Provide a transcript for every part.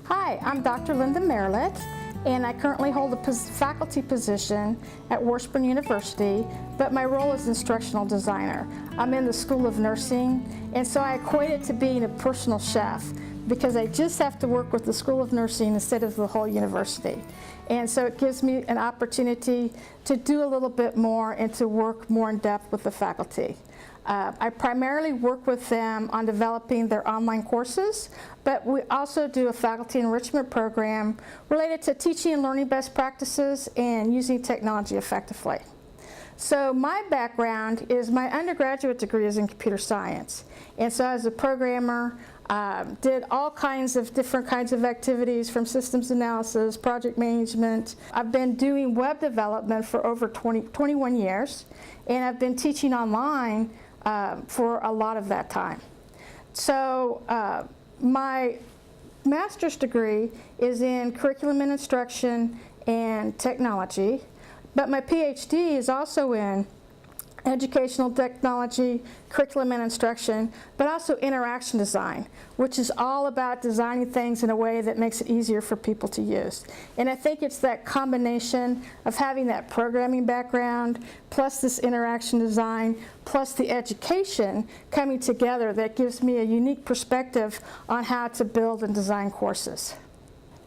Hi, I'm Dr. Linda Melek, and I currently hold a faculty position at Washburn University, but my role is instructional designer. I'm in the School of Nursing, and so I equate it to being a personal chef because I just have to work with the School of Nursing instead of the whole university. And so it gives me an opportunity to do a little bit more and to work more in depth with the faculty. I primarily work with them on developing their online courses, but we also do a faculty enrichment program related to teaching and learning best practices and using technology effectively. So my background is my undergraduate degree is in computer science. And so as a programmer, did all kinds of different kinds of activities from systems analysis, project management. I've been doing web development for over 21 years, and I've been teaching online for a lot of that time. So my master's degree is in curriculum and instruction and technology, but my PhD is also in educational technology, curriculum and instruction, but also interaction design, which is all about designing things in a way that makes it easier for people to use. And I think it's that combination of having that programming background, plus this interaction design, plus the education coming together that gives me a unique perspective on how to build and design courses.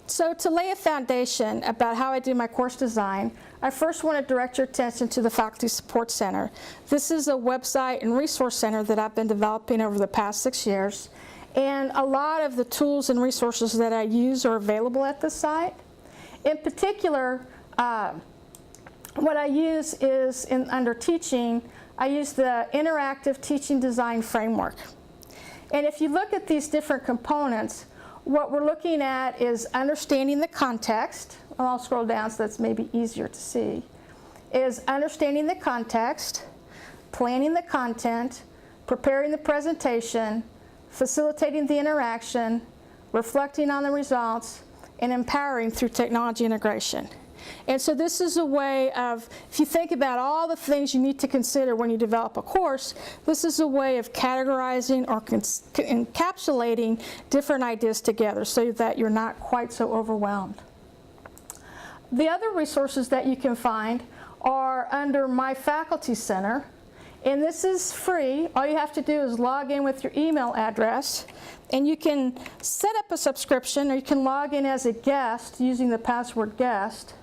So to lay a foundation about how I do my course design, I first want to direct your attention to the Faculty Support Center. This is a website and resource center that I've been developing over the past 6 years. And a lot of the tools and resources that I use are available at this site. In particular, what I use is, under teaching, I use the Interactive Teaching Design Framework. And if you look at these different components, what we're looking at is understanding the context. I'll scroll down so that's maybe easier to see. Is understanding the context, planning the content, preparing the presentation, facilitating the interaction, reflecting on the results, and empowering through technology integration. And so this is a way of, if you think about all the things you need to consider when you develop a course, this is a way of categorizing or encapsulating different ideas together so that you're not quite so overwhelmed. The other resources that you can find are under My Faculty Center, and this is free. All you have to do is log in with your email address, and you can set up a subscription, or you can log in as a guest using the password guest.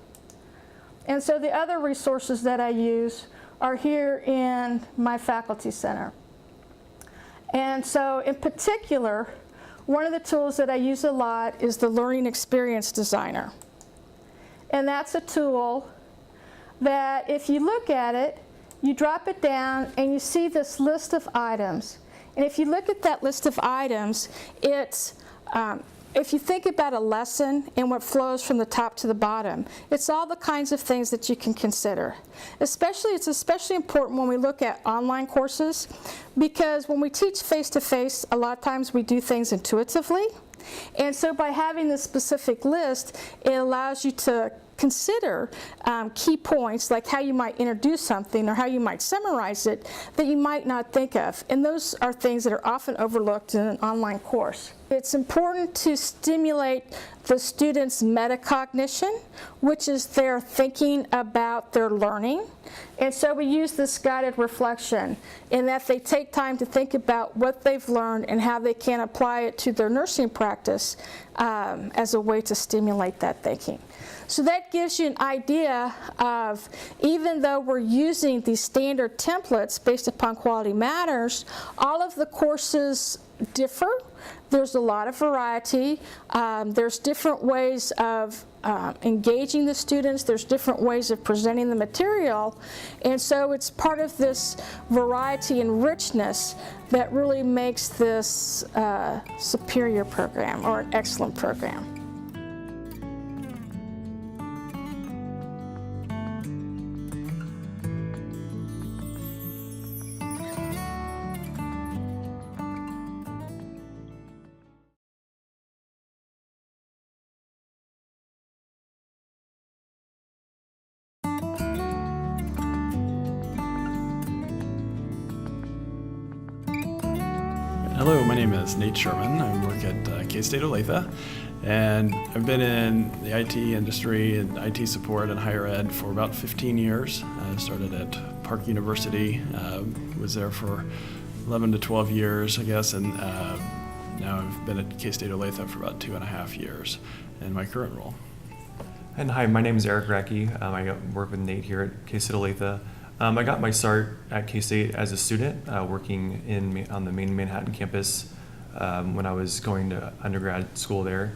And so the other resources that I use are here in My Faculty Center. And so in particular, one of the tools that I use a lot is the Learning Experience Designer. And that's a tool that if you look at it, you drop it down and you see this list of items. And if you look at that list of items, it's if you think about a lesson and what flows from the top to the bottom, it's all the kinds of things that you can consider. It's especially important when we look at online courses, because when we teach face-to-face, a lot of times we do things intuitively. And so by having this specific list, it allows you to consider key points like how you might introduce something or how you might summarize it that you might not think of. And those are things that are often overlooked in an online course. It's important to stimulate the students' metacognition, which is their thinking about their learning. And so we use this guided reflection in that they take time to think about what they've learned and how they can apply it to their nursing practice as a way to stimulate that thinking. So that gives you an idea of, even though we're using these standard templates based upon Quality Matters, all of the courses differ. There's a lot of variety. There's different ways of engaging the students. There's different ways of presenting the material. And so it's part of this variety and richness that really makes this superior program or an excellent program. Hello, my name is Nate Sherman. I work at K-State Olathe, and I've been in the IT industry and IT support and higher ed for about 15 years. I started at Park University, was there for 11 to 12 years, I guess, and now I've been at K-State Olathe for about 2.5 years in my current role. And hi, my name is Eric Racky. I work with Nate here at K-State Olathe. I got my start at K-State as a student, working on the main Manhattan campus when I was going to undergrad school there.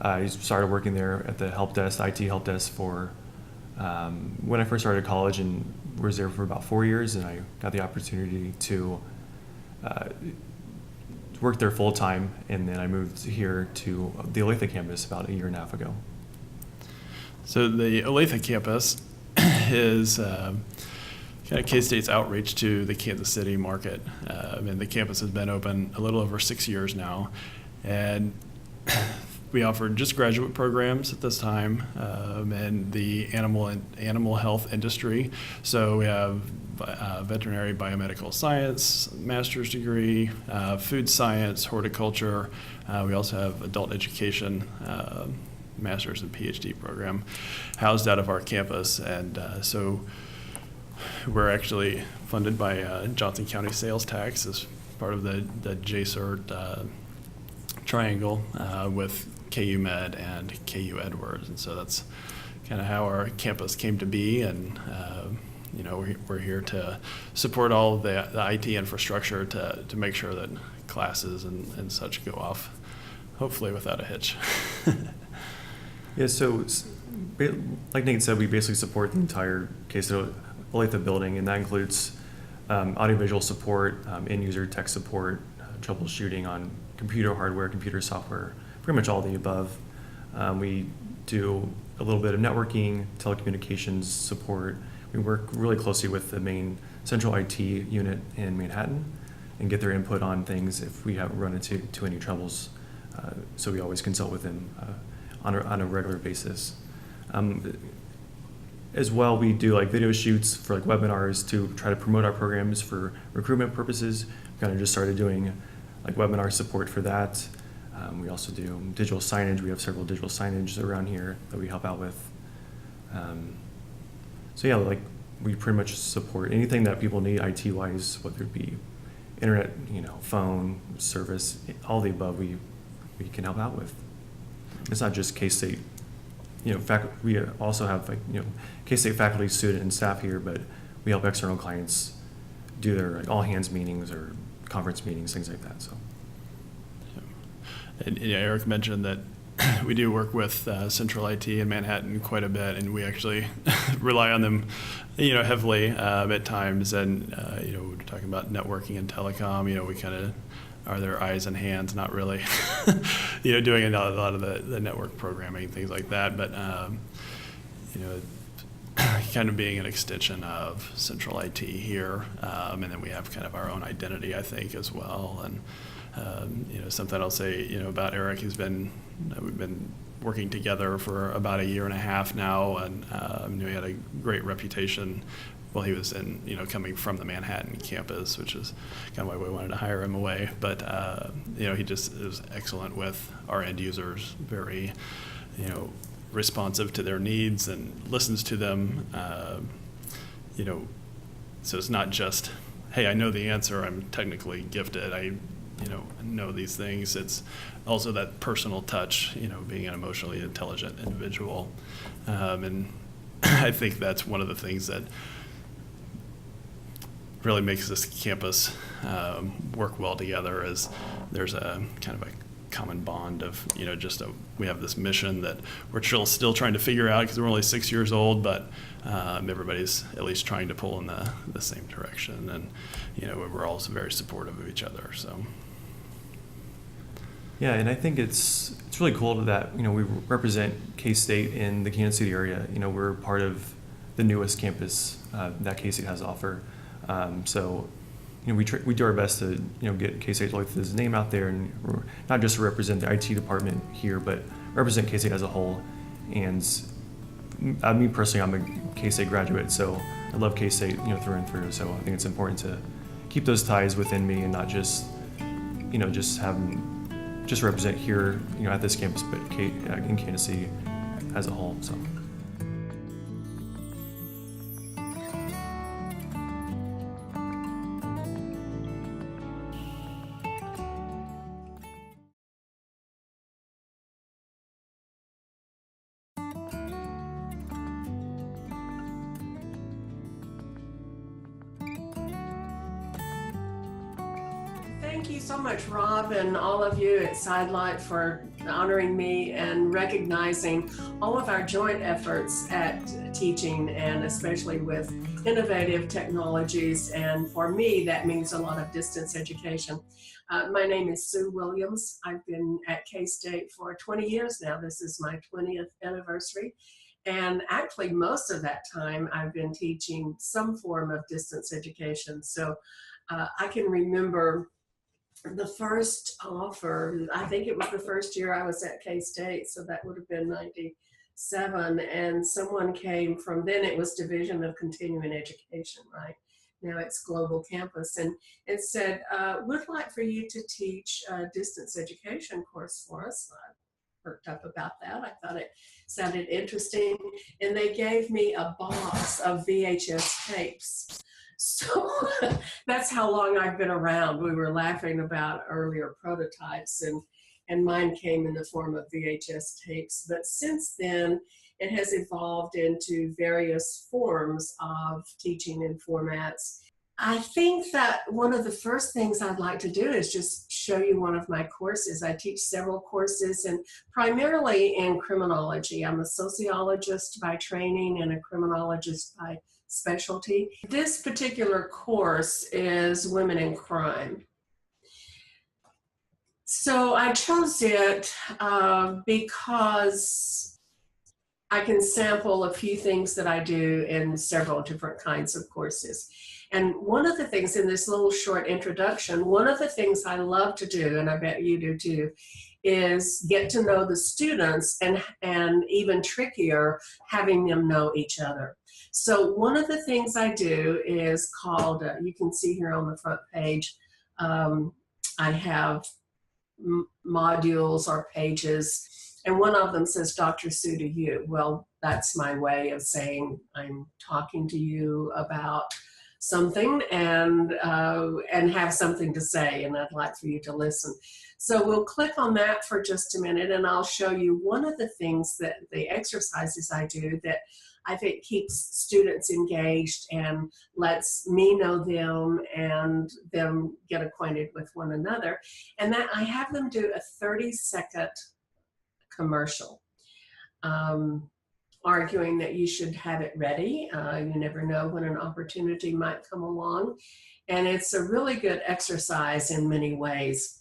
I started working there at the help desk, IT help desk for when I first started college, and was there for about 4 years, and I got the opportunity to work there full time, and then I moved here to the Olathe campus about 1.5 years ago. So the Olathe campus is kind of K-State's outreach to the Kansas City market. And the campus has been open a little over 6 years now, and we offer just graduate programs at this time in the animal health industry. So we have veterinary biomedical science, master's degree, food science, horticulture. We also have adult education, master's and PhD program housed out of our campus. And so we're actually funded by Johnson County sales tax as part of the JCERT triangle with KU Med and KU Edwards. And so that's kind of how our campus came to be. And we're here to support all of the IT infrastructure to make sure that classes and such go off, hopefully without a hitch. Yeah, so like Nate said, we basically support the entire K-State Olathe building, and that includes audiovisual support, end-user tech support, troubleshooting on computer hardware, computer software, pretty much all the above. We do a little bit of networking, telecommunications support. We work really closely with the main central IT unit in Manhattan and get their input on things if we have run into any troubles. So we always consult with them on a regular basis. As well, we do like video shoots for like webinars to try to promote our programs for recruitment purposes. We kind of just started doing like webinar support for that. We also do digital signage. We have several digital signage around here that we help out with. So yeah, like we pretty much support anything that people need IT-wise, whether it be internet, phone, service, all the above. We can help out with. It's not just K-State. We also have K-State faculty, student, and staff here, but we help external clients do their all hands meetings or conference meetings, things like that. So, and Eric mentioned that we do work with Central IT in Manhattan quite a bit, and we actually rely on them, heavily at times. And we're talking about networking and telecom. We kind of are their eyes and hands, not really, doing a lot of the network programming, things like that. But, kind of being an extension of Central IT here. And then we have kind of our own identity, I think, as well. And, something I'll say, about Eric, we've been working together for about 1.5 years now, and he had a great reputation. Well, he was coming from the Manhattan campus, which is kind of why we wanted to hire him away. But, he just is excellent with our end users, very, responsive to their needs and listens to them. So it's not just, hey, I know the answer, I'm technically gifted, I know these things. It's also that personal touch, being an emotionally intelligent individual. And I think that's one of the things that really makes this campus work well together, is there's a kind of a common bond of, we have this mission that we're still trying to figure out because we're only 6 years old, but everybody's at least trying to pull in the same direction. And, we're also very supportive of each other, so. Yeah, and I think it's really cool that, we represent K-State in the Kansas City area. We're part of the newest campus that K-State has to offer. So, we do our best to, get K-State Olathe's name out there, and not just to represent the IT department here, but represent K-State as a whole. And me personally, I'm a K-State graduate, so I love K-State, through and through. So I think it's important to keep those ties within me and not just just represent here, at this campus, but in Kansas City as a whole. So. Thank you so much, Rob, and all of you at Sidelight for honoring me and recognizing all of our joint efforts at teaching, and especially with innovative technologies. And for me, that means a lot of distance education. My name is Sue Williams. I've been at K-State for 20 years now. This is my 20th anniversary. And actually, most of that time, I've been teaching some form of distance education. So I can remember the first offer, I think it was the first year I was at K-State, so that would have been 97, and someone came from, then it was Division of Continuing Education, right? Now it's Global Campus, and it said, we'd like for you to teach a distance education course for us. I perked up about that. I thought it sounded interesting, and they gave me a box of VHS tapes. So that's how long I've been around. We were laughing about earlier prototypes, and mine came in the form of VHS tapes. But since then, it has evolved into various forms of teaching and formats. I think that one of the first things I'd like to do is just show you one of my courses. I teach several courses, and primarily in criminology. I'm a sociologist by training and a criminologist by specialty. This particular course is Women in Crime. So I chose it because I can sample a few things that I do in several different kinds of courses. And one of the things in this little short introduction, one of the things I love to do, and I bet you do too, is get to know the students, and even trickier, having them know each other. So one of the things I do is called, you can see here on the front page, I have modules or pages, and one of them says, Dr. Sue to you. Well, that's my way of saying I'm talking to you about something and have something to say, and I'd like for you to listen. So we'll click on that for just a minute, and I'll show you one of the things that the exercises I do that I think keeps students engaged and lets me know them and them get acquainted with one another. And that I have them do a 30-second commercial, arguing that you should have it ready. You never know when an opportunity might come along. And it's a really good exercise in many ways.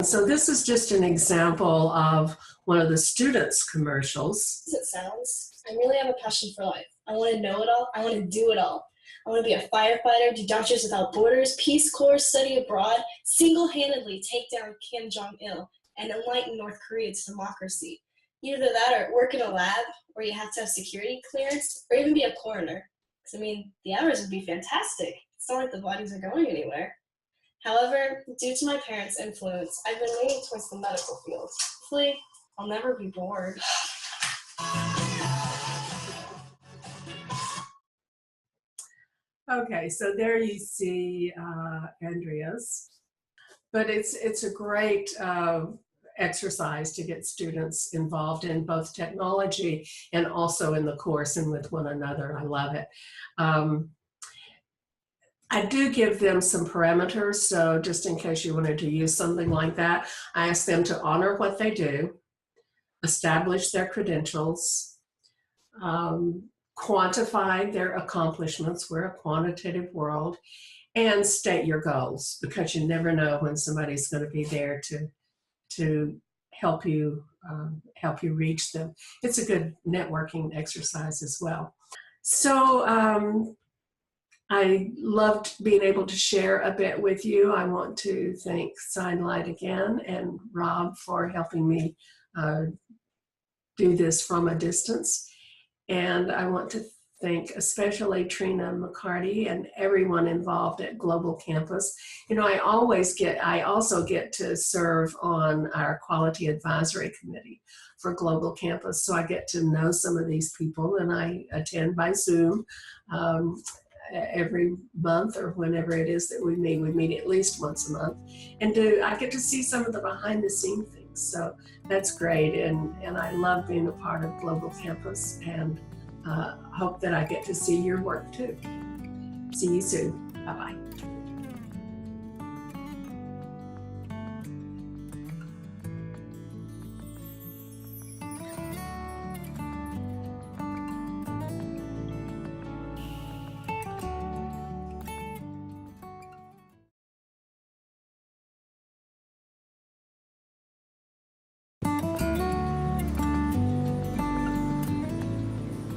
So this is just an example of one of the students' commercials. As it sounds, I really have a passion for life. I want to know it all. I want to do it all. I want to be a firefighter, do Doctors Without Borders, Peace Corps, study abroad, single-handedly take down Kim Jong-il, and enlighten North Korea's democracy. Either that or work in a lab where you have to have security clearance, or even be a coroner. Because, I mean, the hours would be fantastic. It's not like the bodies are going anywhere. However, due to my parents' influence, I've been leaning towards the medical field. Hopefully, I'll never be bored. Okay, so there you see Andrea's. But it's a great exercise to get students involved in both technology and also in the course and with one another. I love it. I do give them some parameters, so just in case you wanted to use something like that, I ask them to honor what they do, establish their credentials, quantify their accomplishments. We're a quantitative world, and state your goals, because you never know when somebody's going to be there to help you reach them. It's a good networking exercise as well. So I loved being able to share a bit with you. I want to thank Sidelight again and Rob for helping me do this from a distance. And I want to thank especially Trina McCarty and everyone involved at Global Campus. You know, I also get to serve on our Quality Advisory Committee for Global Campus. So I get to know some of these people, and I attend by Zoom every month or whenever it is that we meet. We meet at least once a month, and I get to see some of the behind the scene things. So that's great, and I love being a part of Global Campus, and hope that I get to see your work too. See you soon. Bye-bye.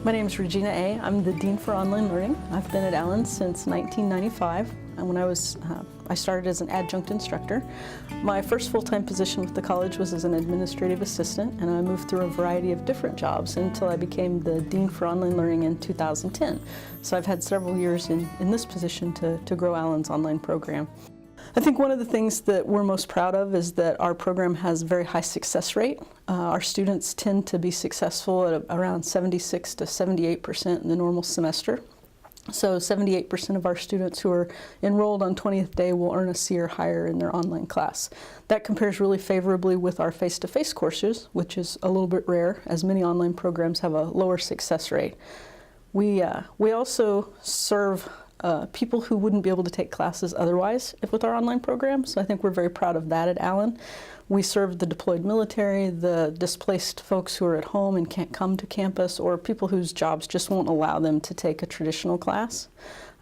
My name is Regina A. I'm the Dean for Online Learning. I've been at Allen since 1995, and when I started as an adjunct instructor. My first full-time position with the college was as an administrative assistant, and I moved through a variety of different jobs until I became the Dean for Online Learning in 2010. So I've had several years in this position to grow Allen's online program. I think one of the things that we're most proud of is that our program has a very high success rate. Our students tend to be successful at around 76 to 78% in the normal semester. So 78% of our students who are enrolled on 20th day will earn a C or higher in their online class. That compares really favorably with our face-to-face courses, which is a little bit rare, as many online programs have a lower success rate. We also serve people who wouldn't be able to take classes otherwise with our online program, so I think we're very proud of that at Allen. We serve the deployed military, the displaced folks who are at home and can't come to campus, or people whose jobs just won't allow them to take a traditional class.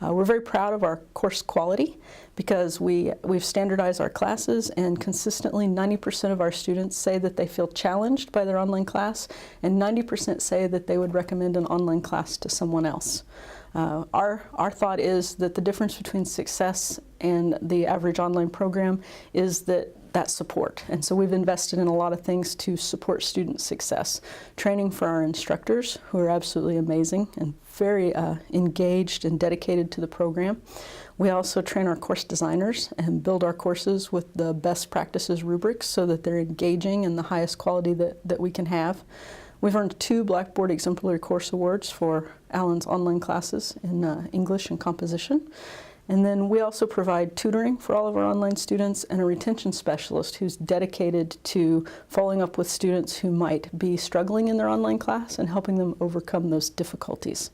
We're very proud of our course quality because we've standardized our classes, and consistently 90% of our students say that they feel challenged by their online class, and 90% say that they would recommend an online class to someone else. Our thought is that the difference between success and the average online program is that support. And so we've invested in a lot of things to support student success. Training for our instructors, who are absolutely amazing and very engaged and dedicated to the program. We also train our course designers and build our courses with the best practices rubrics so that they're engaging and the highest quality that we can have. We've earned 2 Blackboard Exemplary Course Awards for Allen's online classes in English and composition. And then we also provide tutoring for all of our online students and a retention specialist who's dedicated to following up with students who might be struggling in their online class and helping them overcome those difficulties.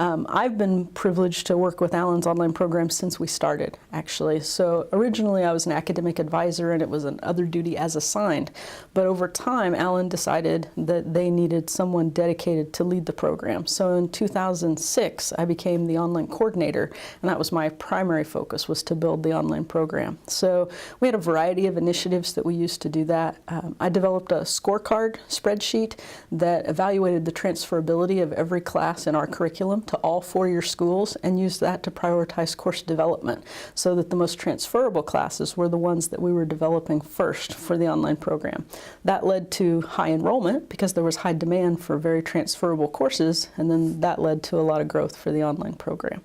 I've been privileged to work with Allen's online program since we started, actually. So originally I was an academic advisor and it was an other duty as assigned. But over time, Allen decided that they needed someone dedicated to lead the program. So in 2006, I became the online coordinator, and that was my primary focus, was to build the online program. So we had a variety of initiatives that we used to do that. I developed a scorecard spreadsheet that evaluated the transferability of every class in our curriculum to all 4-year schools, and used that to prioritize course development so that the most transferable classes were the ones that we were developing first for the online program. That led to high enrollment because there was high demand for very transferable courses, and then that led to a lot of growth for the online program.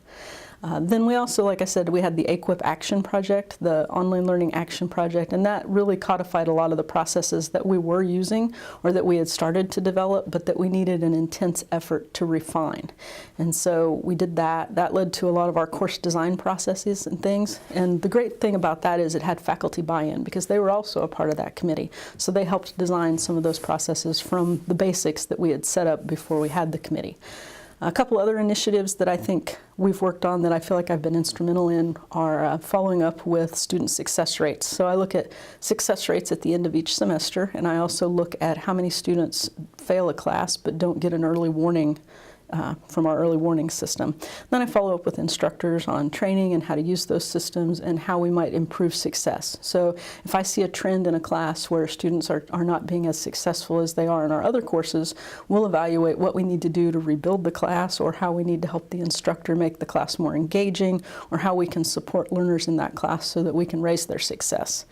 Then we also, like I said, we had the AQUIP Action Project, the Online Learning Action Project, and that really codified a lot of the processes that we were using or that we had started to develop, but that we needed an intense effort to refine. And so we did that. That led to a lot of our course design processes and things. And the great thing about that is it had faculty buy-in because they were also a part of that committee. So they helped design some of those processes from the basics that we had set up before we had the committee. A couple other initiatives that I think we've worked on that I feel like I've been instrumental in are following up with student success rates. So I look at success rates at the end of each semester, and I also look at how many students fail a class but don't get an early warning from our early warning system. Then I follow up with instructors on training and how to use those systems and how we might improve success. So if I see a trend in a class where students are not being as successful as they are in our other courses, we'll evaluate what we need to do to rebuild the class, or how we need to help the instructor make the class more engaging, or how we can support learners in that class so that we can raise their success.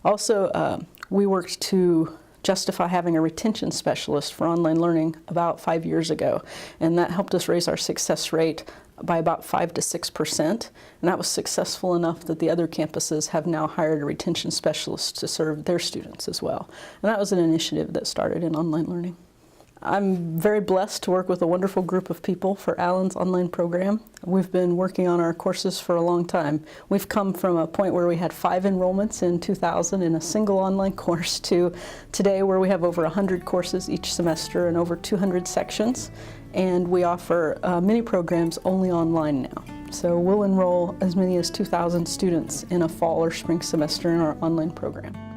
Also, we worked to justify having a retention specialist for online learning about 5 years ago. And that helped us raise our success rate by about 5 to 6%. And that was successful enough that the other campuses have now hired a retention specialist to serve their students as well. And that was an initiative that started in online learning. I'm very blessed to work with a wonderful group of people for Allen's online program. We've been working on our courses for a long time. We've come from a point where we had 5 enrollments in 2000 in a single online course to today where we have over 100 courses each semester and over 200 sections. And we offer mini programs only online now. So we'll enroll as many as 2,000 students in a fall or spring semester in our online program.